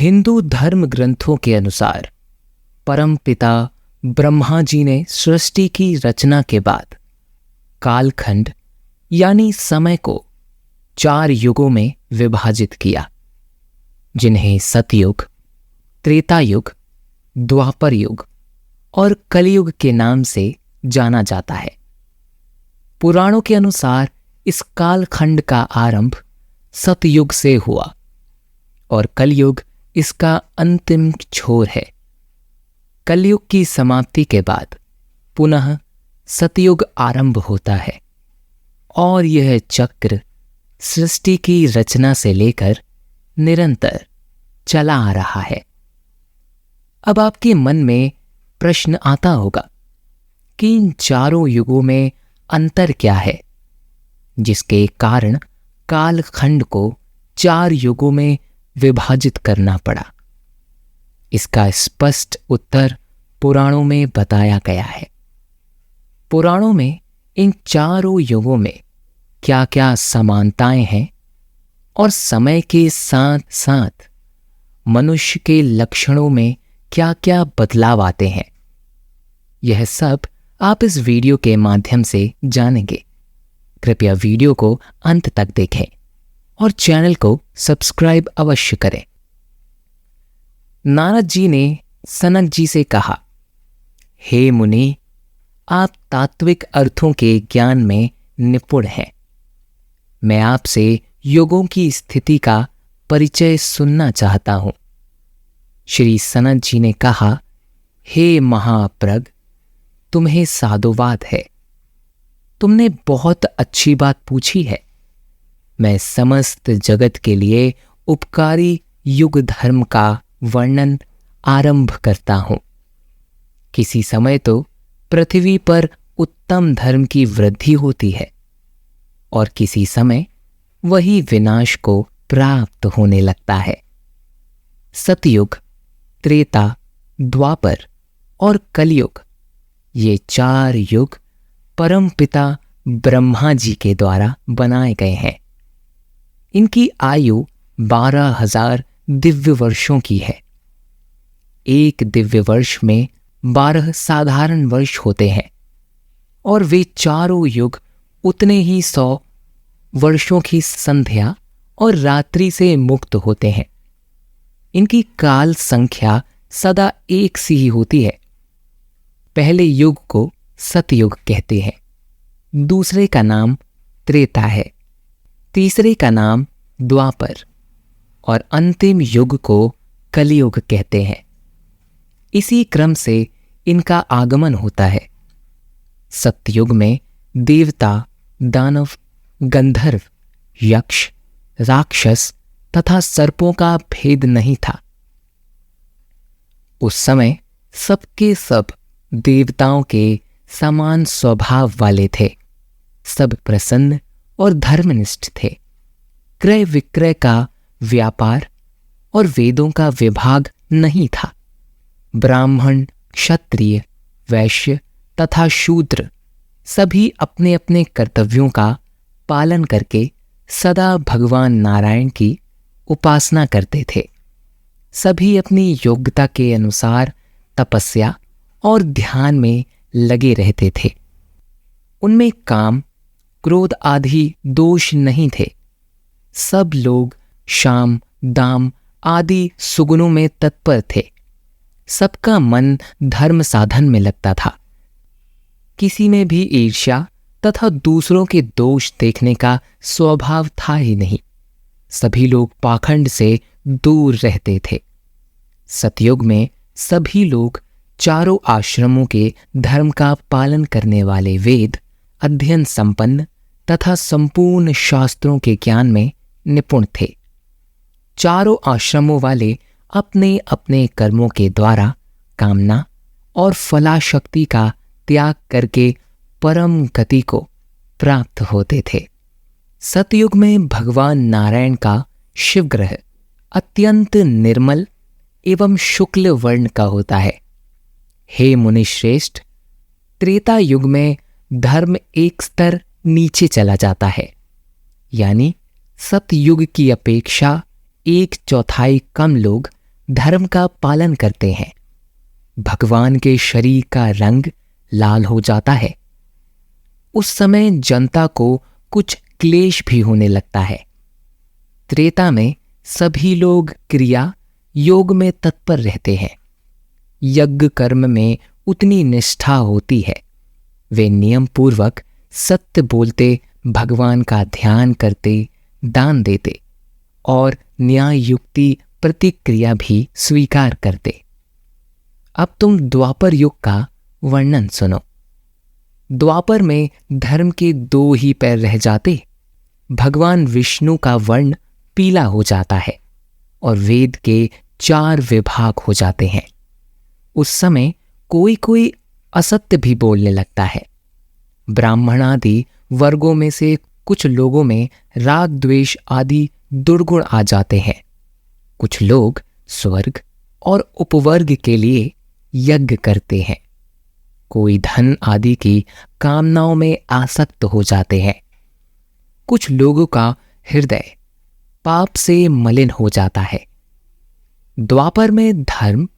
हिंदू धर्म ग्रंथों के अनुसार परमपिता ब्रह्मा जी ने सृष्टि की रचना के बाद कालखंड यानी समय को 4 युगों में विभाजित किया, जिन्हें सतयुग, त्रेता युग, द्वापर युग और कलयुग के नाम से जाना जाता है। पुराणों के अनुसार इस कालखंड का आरंभ सतयुग से हुआ और कलयुग इसका अंतिम छोर है। कलयुग की समाप्ति के बाद पुनः सतयुग आरंभ होता है और यह चक्र सृष्टि की रचना से लेकर निरंतर चला आ रहा है। अब आपके मन में प्रश्न आता होगा कि इन चारों युगों में अंतर क्या है, जिसके कारण कालखंड को 4 युगों में विभाजित करना पड़ा। इसका स्पष्ट उत्तर पुराणों में बताया गया है। पुराणों में इन चारों युगों में क्या क्या समानताएं हैं और समय के साथ साथ मनुष्य के लक्षणों में क्या क्या बदलाव आते हैं, यह सब आप इस वीडियो के माध्यम से जानेंगे। कृपया वीडियो को अंत तक देखें और चैनल को सब्सक्राइब अवश्य करें। नारद जी ने सनक जी से कहा, हे मुनि, आप तात्विक अर्थों के ज्ञान में निपुण हैं। मैं आपसे युगों की स्थिति का परिचय सुनना चाहता हूं। श्री सनत जी ने कहा, हे महाप्रज्ञ, तुम्हें साधुवाद है। तुमने बहुत अच्छी बात पूछी है। मैं समस्त जगत के लिए उपकारी युग धर्म का वर्णन आरंभ करता हूं। किसी समय तो पृथ्वी पर उत्तम धर्म की वृद्धि होती है और किसी समय वही विनाश को प्राप्त होने लगता है। सतयुग, त्रेता, द्वापर और कलयुग, ये 4 युग परमपिता ब्रह्मा जी के द्वारा बनाए गए हैं। इनकी आयु 12,000 दिव्य वर्षों की है। एक दिव्य वर्ष में 12 साधारण वर्ष होते हैं और वे चारों युग उतने ही 100 वर्षों की संध्या और रात्रि से मुक्त होते हैं। इनकी काल संख्या सदा एक सी ही होती है। पहले युग को सतयुग कहते हैं, दूसरे का नाम त्रेता है, तीसरे का नाम द्वापर और अंतिम युग को कलयुग कहते हैं। इसी क्रम से इनका आगमन होता है। सतयुग में देवता, दानव, गंधर्व, यक्ष, राक्षस तथा सर्पों का भेद नहीं था। उस समय सबके सब देवताओं के समान स्वभाव वाले थे। सब प्रसन्न और धर्मनिष्ठ थे। क्रय विक्रय का व्यापार और वेदों का विभाग नहीं था। ब्राह्मण, क्षत्रिय, वैश्य तथा शूद्र सभी अपने अपने कर्तव्यों का पालन करके सदा भगवान नारायण की उपासना करते थे। सभी अपनी योग्यता के अनुसार तपस्या और ध्यान में लगे रहते थे। उनमें काम, क्रोध आदि दोष नहीं थे। सब लोग शाम, दाम आदि सुगुनों में तत्पर थे। सबका मन धर्म साधन में लगता था। किसी में भी ईर्ष्या तथा दूसरों के दोष देखने का स्वभाव था ही नहीं। सभी लोग पाखंड से दूर रहते थे। सतयुग में सभी लोग चारों आश्रमों के धर्म का पालन करने वाले, वेद अध्ययन संपन्न तथा संपूर्ण शास्त्रों के ज्ञान में निपुण थे। चारों आश्रमों वाले अपने अपने कर्मों के द्वारा कामना और फलाशक्ति का त्याग करके परम गति को प्राप्त होते थे। सतयुग में भगवान नारायण का शिवग्रह अत्यंत निर्मल एवं शुक्ल वर्ण का होता है। हे मुनिश्रेष्ठ, त्रेता युग में धर्म एक स्तर नीचे चला जाता है, यानी सतयुग की अपेक्षा 1/4 कम लोग धर्म का पालन करते हैं, भगवान के शरीर का रंग लाल हो जाता है। उस समय जनता को कुछ क्लेश भी होने लगता है। त्रेता में सभी लोग क्रिया योग में तत्पर रहते हैं। यज्ञ कर्म में उतनी निष्ठा होती है। वे नियम पूर्वक सत्य बोलते, भगवान का ध्यान करते, दान देते और न्याय युक्ति प्रतिक्रिया भी स्वीकार करते। अब तुम द्वापर युग का वर्णन सुनो। द्वापर में धर्म के 2 ही पैर रह जाते। भगवान विष्णु का वर्ण पीला हो जाता है और वेद के 4 विभाग हो जाते हैं। उस समय कोई कोई असत्य भी बोलने लगता है। ब्राह्मण आदि वर्गों में से कुछ लोगों में राग द्वेष आदि दुर्गुण आ जाते हैं। कुछ लोग स्वर्ग और उपवर्ग के लिए यज्ञ करते हैं। कोई धन आदि की कामनाओं में आसक्त हो जाते हैं। कुछ लोगों का हृदय पाप से मलिन हो जाता है। द्वापर में धर्म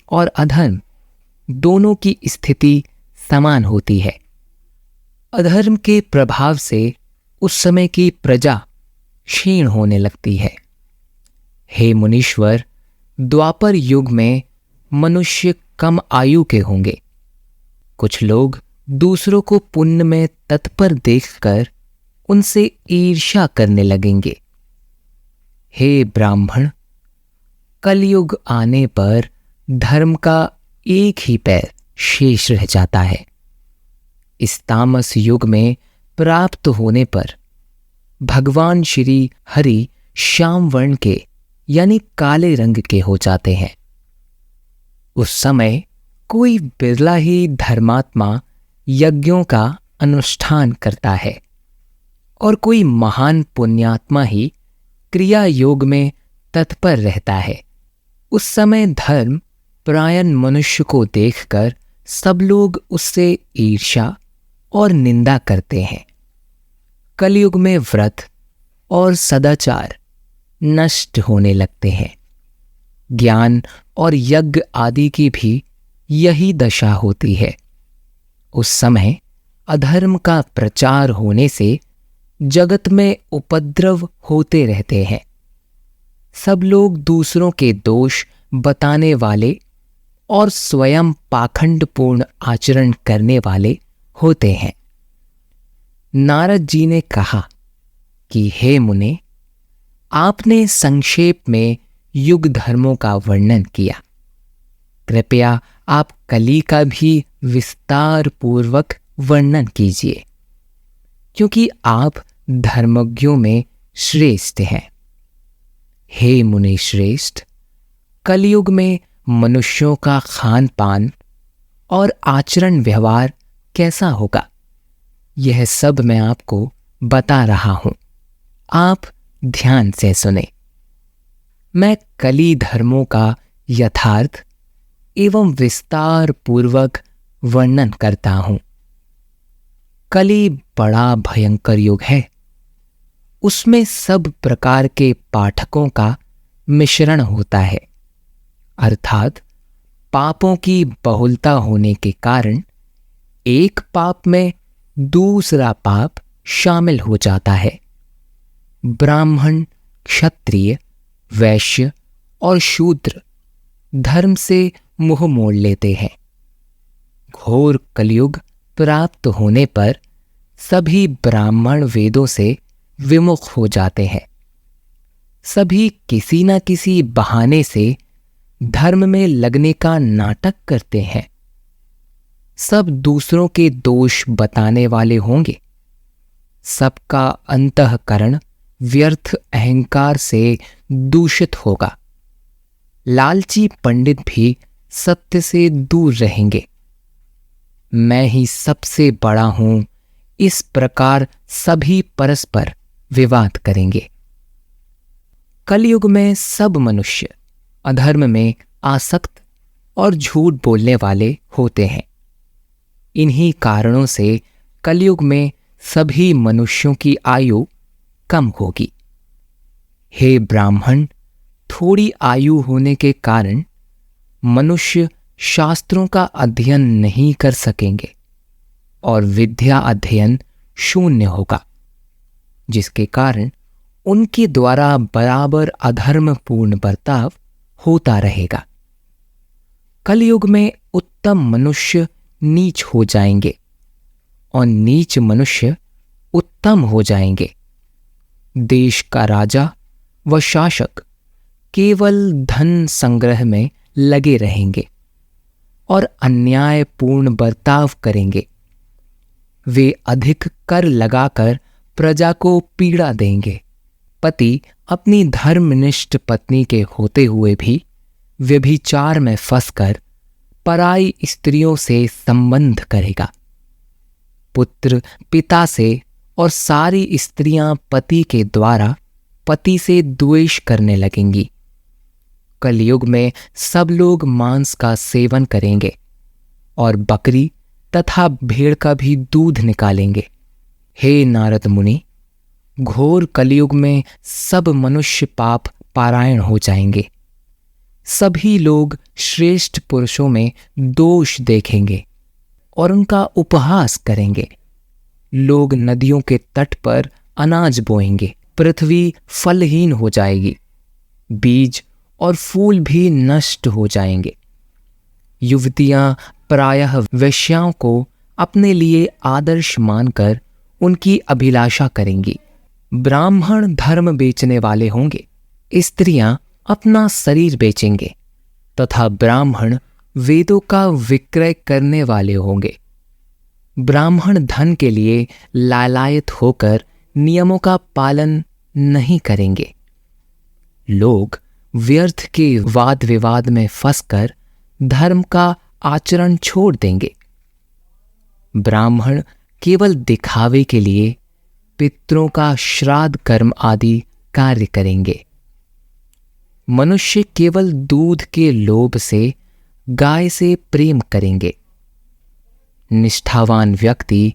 और अधर्म दोनों की स्थिति समान होती है। अधर्म के प्रभाव से उस समय की प्रजा क्षीण होने लगती है। हे मुनीश्वर, द्वापर युग में मनुष्य कम आयु के होंगे। कुछ लोग दूसरों को पुण्य में तत्पर देखकर उनसे ईर्ष्या करने लगेंगे। हे ब्राह्मण, कलयुग आने पर धर्म का एक ही पैर शेष रह जाता है। इस तामस युग में प्राप्त होने पर भगवान श्री हरि श्याम वर्ण के यानी काले रंग के हो जाते हैं। उस समय कोई बिरला ही धर्मात्मा यज्ञों का अनुष्ठान करता है और कोई महान पुण्यात्मा ही क्रिया योग में तत्पर रहता है। उस समय धर्म परायण मनुष्य को देखकर सब लोग उससे ईर्ष्या और निंदा करते हैं। कलयुग में व्रत और सदाचार नष्ट होने लगते हैं। ज्ञान और यज्ञ आदि की भी यही दशा होती है। उस समय अधर्म का प्रचार होने से जगत में उपद्रव होते रहते हैं। सब लोग दूसरों के दोष बताने वाले और स्वयं पाखंडपूर्ण आचरण करने वाले होते हैं। नारद जी ने कहा कि हे मुने, आपने संक्षेप में युग धर्मों का वर्णन किया। कृपया आप कली का भी विस्तार पूर्वक वर्णन कीजिए, क्योंकि आप धर्मज्ञों में श्रेष्ठ हैं। हे मुनि श्रेष्ठ, कलयुग में मनुष्यों का खान पान और आचरण व्यवहार कैसा होगा, यह सब मैं आपको बता रहा हूं। आप ध्यान से सुने। मैं कली धर्मों का यथार्थ एवं विस्तार पूर्वक वर्णन करता हूं। कली बड़ा भयंकर युग है। उसमें सब प्रकार के पाठकों का मिश्रण होता है, अर्थात पापों की बहुलता होने के कारण एक पाप में दूसरा पाप शामिल हो जाता है। ब्राह्मण, क्षत्रिय, वैश्य और शूद्र धर्म से मुंह मोड़ लेते हैं। घोर कलयुग प्राप्त होने पर सभी ब्राह्मण वेदों से विमुख हो जाते हैं। सभी किसी न किसी बहाने से धर्म में लगने का नाटक करते हैं। सब दूसरों के दोष बताने वाले होंगे। सबका अंतःकरण व्यर्थ अहंकार से दूषित होगा। लालची पंडित भी सत्य से दूर रहेंगे। मैं ही सबसे बड़ा हूं, इस प्रकार सभी परस्पर विवाद करेंगे। कलयुग में सब मनुष्य अधर्म में आसक्त और झूठ बोलने वाले होते हैं। इन्हीं कारणों से कलयुग में सभी मनुष्यों की आयु कम होगी। हे ब्राह्मण, थोड़ी आयु होने के कारण मनुष्य शास्त्रों का अध्ययन नहीं कर सकेंगे और विद्या अध्ययन शून्य होगा, जिसके कारण उनके द्वारा बराबर अधर्मपूर्ण बर्ताव होता रहेगा। कलयुग में उत्तम मनुष्य नीच हो जाएंगे और नीच मनुष्य उत्तम हो जाएंगे। देश का राजा व शासक केवल धन संग्रह में लगे रहेंगे और अन्यायपूर्ण बर्ताव करेंगे। वे अधिक कर लगाकर प्रजा को पीड़ा देंगे। पति अपनी धर्मनिष्ठ पत्नी के होते हुए भी व्यभिचार में फंसकर पराई स्त्रियों से संबंध करेगा। पुत्र पिता से और सारी स्त्रियां पति के द्वारा पति से द्वेष करने लगेंगी। कलयुग में सब लोग मांस का सेवन करेंगे और बकरी तथा भेड़ का भी दूध निकालेंगे। हे नारद मुनि, घोर कलयुग में सब मनुष्य पाप पारायण हो जाएंगे। सभी लोग श्रेष्ठ पुरुषों में दोष देखेंगे और उनका उपहास करेंगे। लोग नदियों के तट पर अनाज बोएंगे। पृथ्वी फलहीन हो जाएगी। बीज और फूल भी नष्ट हो जाएंगे। युवतियां प्रायः वेश्याओं को अपने लिए आदर्श मानकर उनकी अभिलाषा करेंगी। ब्राह्मण धर्म बेचने वाले होंगे। स्त्रियां अपना शरीर बेचेंगे तथा ब्राह्मण वेदों का विक्रय करने वाले होंगे। ब्राह्मण धन के लिए लालायित होकर नियमों का पालन नहीं करेंगे। लोग व्यर्थ के वाद विवाद में फंसकर धर्म का आचरण छोड़ देंगे। ब्राह्मण केवल दिखावे के लिए पितरों का श्राद्ध कर्म आदि कार्य करेंगे। मनुष्य केवल दूध के लोभ से गाय से प्रेम करेंगे। निष्ठावान व्यक्ति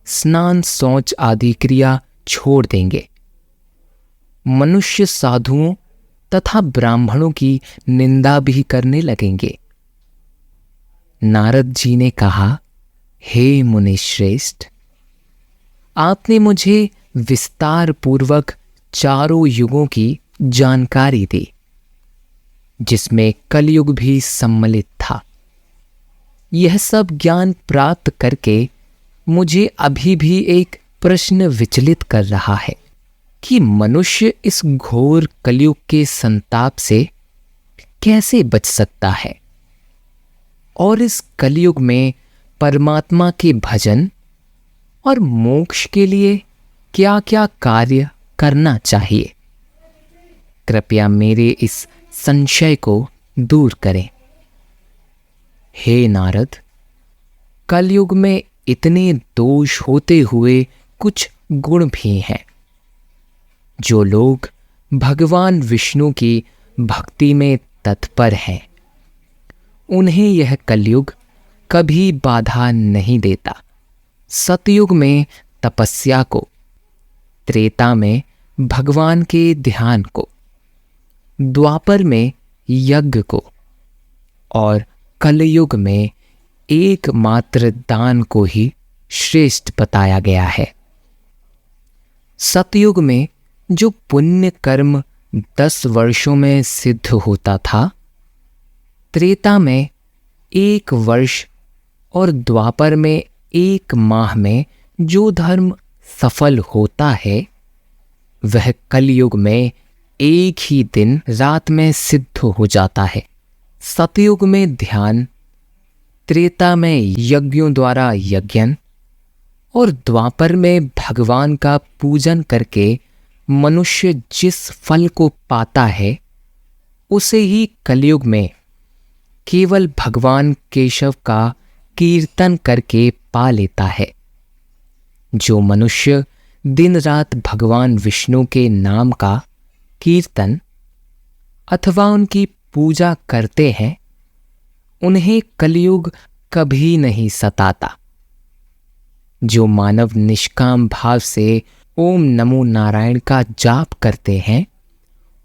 स्नान शौच आदि क्रिया छोड़ देंगे। मनुष्य साधुओं तथा ब्राह्मणों की निंदा भी करने लगेंगे। नारद जी ने कहा, हे मुनिश्रेष्ठ, आपने मुझे विस्तार पूर्वक चारों युगों की जानकारी दी, जिसमें कलयुग भी सम्मिलित था। यह सब ज्ञान प्राप्त करके मुझे अभी भी एक प्रश्न विचलित कर रहा है कि मनुष्य इस घोर कलयुग के संताप से कैसे बच सकता है और इस कलयुग में परमात्मा के भजन और मोक्ष के लिए क्या क्या कार्य करना चाहिए। कृपया मेरे इस संशय को दूर करें। हे नारद, कलयुग में इतने दोष होते हुए कुछ गुण भी हैं। जो लोग भगवान विष्णु की भक्ति में तत्पर हैं, उन्हें यह कलयुग कभी बाधा नहीं देता। सतयुग में तपस्या को, त्रेता में भगवान के ध्यान को, द्वापर में यज्ञ को और कलयुग में एकमात्र दान को ही श्रेष्ठ बताया गया है। सतयुग में जो पुण्य कर्म 10 वर्षों में सिद्ध होता था, त्रेता में 1 वर्ष और द्वापर में 1 माह में जो धर्म सफल होता है, वह कलयुग में 1 ही दिन रात में सिद्ध हो जाता है। सतयुग में ध्यान, त्रेता में यज्ञों द्वारा यज्ञन और द्वापर में भगवान का पूजन करके मनुष्य जिस फल को पाता है, उसे ही कलयुग में केवल भगवान केशव का कीर्तन करके पा लेता है। जो मनुष्य दिन रात भगवान विष्णु के नाम का कीर्तन अथवा उनकी पूजा करते हैं, उन्हें कलयुग कभी नहीं सताता। जो मानव निष्काम भाव से ओम नमो नारायण का जाप करते हैं,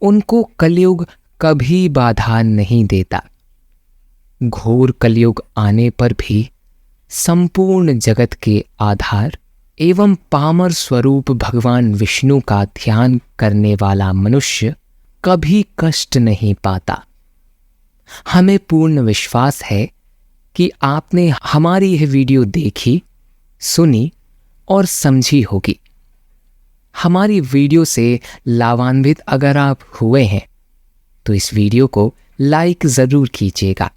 उनको कलयुग कभी बाधा नहीं देता। घोर कलयुग आने पर भी संपूर्ण जगत के आधार एवं पामर स्वरूप भगवान विष्णु का ध्यान करने वाला मनुष्य कभी कष्ट नहीं पाता। हमें पूर्ण विश्वास है कि आपने हमारी यह वीडियो देखी, सुनी और समझी होगी। हमारी वीडियो से लाभान्वित अगर आप हुए हैं तो इस वीडियो को लाइक ज़रूर कीजिएगा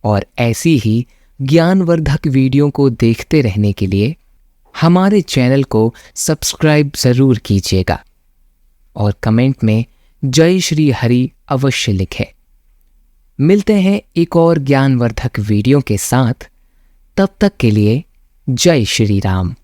और ऐसी ही ज्ञानवर्धक वीडियो को देखते रहने के लिए हमारे चैनल को सब्सक्राइब ज़रूर कीजिएगा और कमेंट में जय श्री हरि अवश्य लिखें। मिलते हैं एक और ज्ञानवर्धक वीडियो के साथ। तब तक के लिए जय श्री राम।